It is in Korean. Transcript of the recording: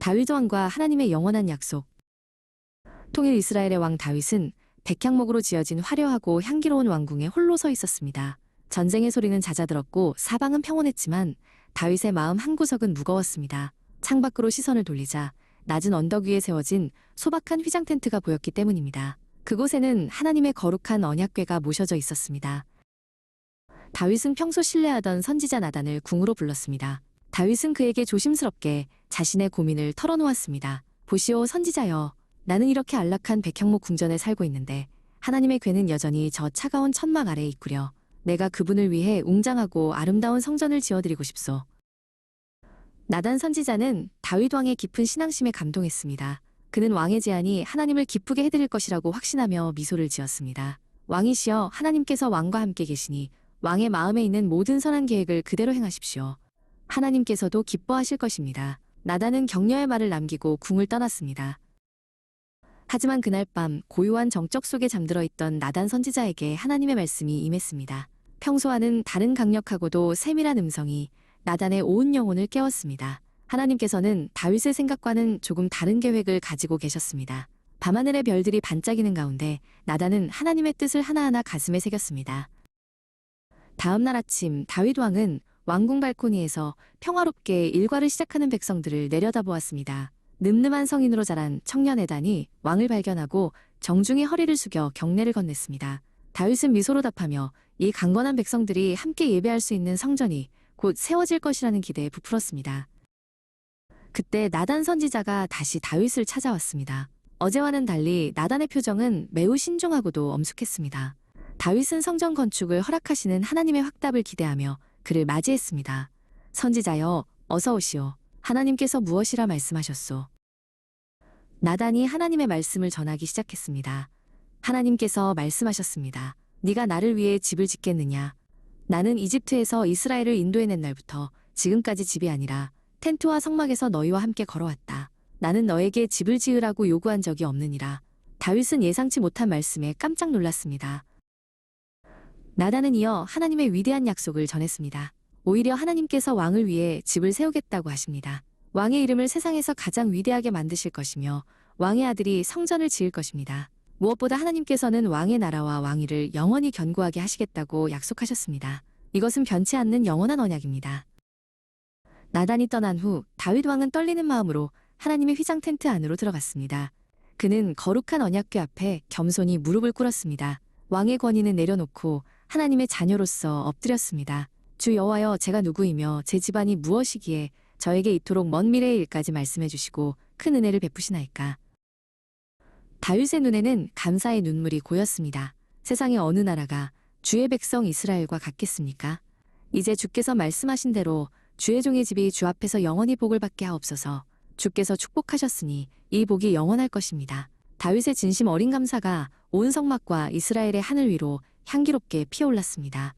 다윗 왕과 하나님의 영원한 약속. 통일 이스라엘의 왕 다윗은 백향목으로 지어진 화려하고 향기로운 왕궁에 홀로 서 있었습니다. 전쟁의 소리는 잦아들었고 사방은 평온했지만 다윗의 마음 한구석은 무거웠습니다. 창밖으로 시선을 돌리자 낮은 언덕 위에 세워진 소박한 휘장 텐트가 보였기 때문입니다. 그곳에는 하나님의 거룩한 언약궤가 모셔져 있었습니다. 다윗은 평소 신뢰하던 선지자 나단을 궁으로 불렀습니다. 다윗은 그에게 조심스럽게 자신의 고민을 털어놓았습니다. 보시오, 선지자여. 나는 이렇게 안락한 백향목 궁전에 살고 있는데 하나님의 궤는 여전히 저 차가운 천막 아래에 있구려. 내가 그분을 위해 웅장하고 아름다운 성전을 지어드리고 싶소. 나단 선지자는 다윗 왕의 깊은 신앙심에 감동했습니다. 그는 왕의 제안이 하나님을 기쁘게 해드릴 것이라고 확신하며 미소를 지었습니다. 왕이시여, 하나님께서 왕과 함께 계시니 왕의 마음에 있는 모든 선한 계획을 그대로 행하십시오. 하나님께서도 기뻐하실 것입니다. 나단은 격려의 말을 남기고 궁을 떠났습니다. 하지만 그날 밤 고요한 정적 속에 잠들어 있던 나단 선지자에게 하나님의 말씀이 임했습니다. 평소와는 다른 강력하고도 세밀한 음성이 나단의 온 영혼을 깨웠습니다. 하나님께서는 다윗의 생각과는 조금 다른 계획을 가지고 계셨습니다. 밤하늘의 별들이 반짝이는 가운데 나단은 하나님의 뜻을 하나하나 가슴에 새겼습니다. 다음 날 아침 다윗 왕은 왕궁 발코니에서 평화롭게 일과를 시작하는 백성들을 내려다보았습니다. 늠름한 성인으로 자란 청년 에단이 왕을 발견하고 정중히 허리를 숙여 경례를 건넸습니다. 다윗은 미소로 답하며 이 강건한 백성들이 함께 예배할 수 있는 성전이 곧 세워질 것이라는 기대에 부풀었습니다. 그때 나단 선지자가 다시 다윗을 찾아왔습니다. 어제와는 달리 나단의 표정은 매우 신중하고도 엄숙했습니다. 다윗은 성전 건축을 허락하시는 하나님의 확답을 기대하며 그를 맞이했습니다. 선지자여, 어서 오시오. 하나님께서 무엇이라 말씀하셨소? 나단이 하나님의 말씀을 전하기 시작했습니다. 하나님께서 말씀하셨습니다. 네가 나를 위해 집을 짓겠느냐? 나는 이집트에서 이스라엘을 인도해낸 날부터 지금까지 집이 아니라 텐트와 성막에서 너희와 함께 걸어왔다. 나는 너에게 집을 지으라고 요구한 적이 없느니라. 다윗은 예상치 못한 말씀에 깜짝 놀랐습니다. 나단은 이어 하나님의 위대한 약속을 전했습니다. 오히려 하나님께서 왕을 위해 집을 세우겠다고 하십니다. 왕의 이름을 세상에서 가장 위대하게 만드실 것이며 왕의 아들이 성전을 지을 것입니다. 무엇보다 하나님께서는 왕의 나라와 왕위를 영원히 견고하게 하시겠다고 약속하셨습니다. 이것은 변치 않는 영원한 언약입니다. 나단이 떠난 후 다윗 왕은 떨리는 마음으로 하나님의 휘장 텐트 안으로 들어갔습니다. 그는 거룩한 언약궤 앞에 겸손히 무릎을 꿇었습니다. 왕의 권위는 내려놓고 하나님의 자녀로서 엎드렸습니다. 주 여호와여, 제가 누구이며 제 집안이 무엇이기에 저에게 이토록 먼 미래의 일까지 말씀해 주시고 큰 은혜를 베푸시나이까. 다윗의 눈에는 감사의 눈물이 고였습니다. 세상의 어느 나라가 주의 백성 이스라엘과 같겠습니까? 이제 주께서 말씀하신 대로 주의 종의 집이 주 앞에서 영원히 복을 받게 하옵소서. 주께서 축복하셨으니 이 복이 영원할 것입니다. 다윗의 진심 어린 감사가 온 성막과 이스라엘의 하늘 위로 향기롭게 피어올랐습니다.